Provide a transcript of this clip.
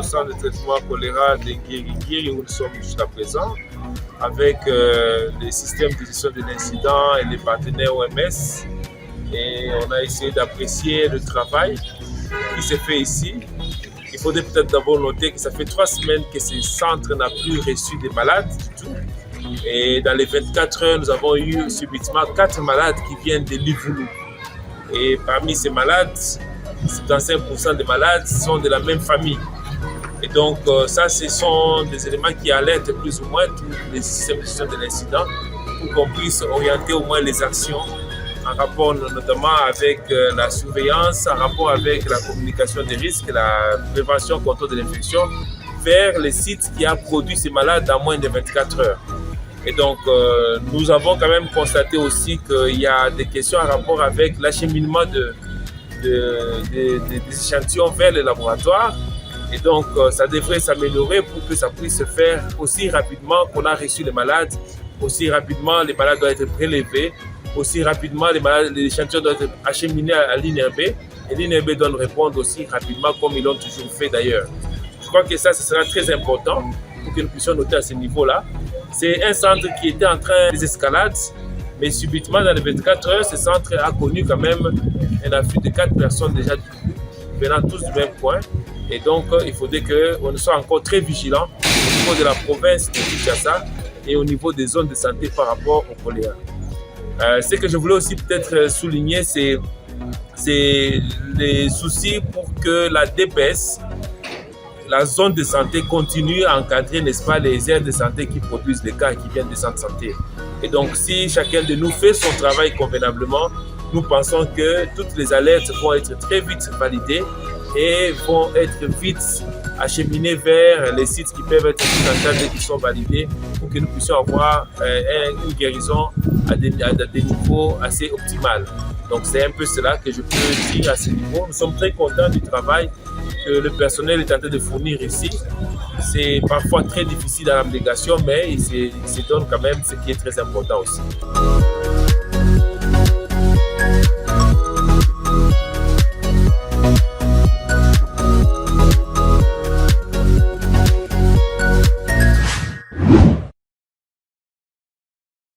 centre de traitement choléra de Guiri où nous sommes jusqu'à présent, avec les systèmes de gestion de l'incident et les partenaires OMS. Et on a essayé d'apprécier le travail qui s'est fait ici. Il faudrait peut-être d'abord noter que ça fait 3 semaines que ce centre n'a plus reçu des malades du tout. Et dans les 24 heures, nous avons eu subitement 4 malades qui viennent de Livoulou. Et parmi ces malades, 75% des malades sont de la même famille. Et donc ça, ce sont des éléments qui alertent plus ou moins tous les systèmes de gestion de l'incident pour qu'on puisse orienter au moins les actions en rapport notamment avec la surveillance, en rapport avec la communication des risques, la prévention, contrôle de l'infection, vers les sites qui ont produit ces malades dans moins de 24 heures. Et donc, nous avons quand même constaté aussi qu'il y a des questions en rapport avec l'acheminement des échantillons vers les laboratoires. Et donc, ça devrait s'améliorer pour que ça puisse se faire aussi rapidement qu'on a reçu les malades. Aussi rapidement, les malades doivent être prélevés. Aussi rapidement, les échantillons doivent être acheminés à l'INRB. Et l'INRB doit nous répondre aussi rapidement, comme ils l'ont toujours fait d'ailleurs. Je crois que ça, ce sera très important pour que nous puissions noter à ce niveau-là. C'est un centre qui était en train de désescalade, mais subitement, dans les 24 heures, ce centre a connu quand même un afflux de 4 personnes déjà venant tous du même point. Et donc, il faudrait qu'on soit encore très vigilants au niveau de la province de Kinshasa et au niveau des zones de santé par rapport au choléra. Ce que je voulais aussi peut-être souligner, c'est les soucis pour que la DPS, la zone de santé, continue à encadrer, n'est-ce pas, les aires de santé qui produisent les cas et qui viennent des centres de santé. Et donc, si chacun de nous fait son travail convenablement, nous pensons que toutes les alertes vont être très vite validées et vont être vite acheminées vers les sites qui peuvent être pris en charge et qui sont validés pour que nous puissions avoir une guérison à des niveaux assez optimaux. Donc, c'est un peu cela que je peux dire à ce niveau. Nous sommes très contents du travail que le personnel est en train de fournir ici. C'est parfois très difficile dans l'abnégation, mais il se donne quand même ce qui est très important aussi.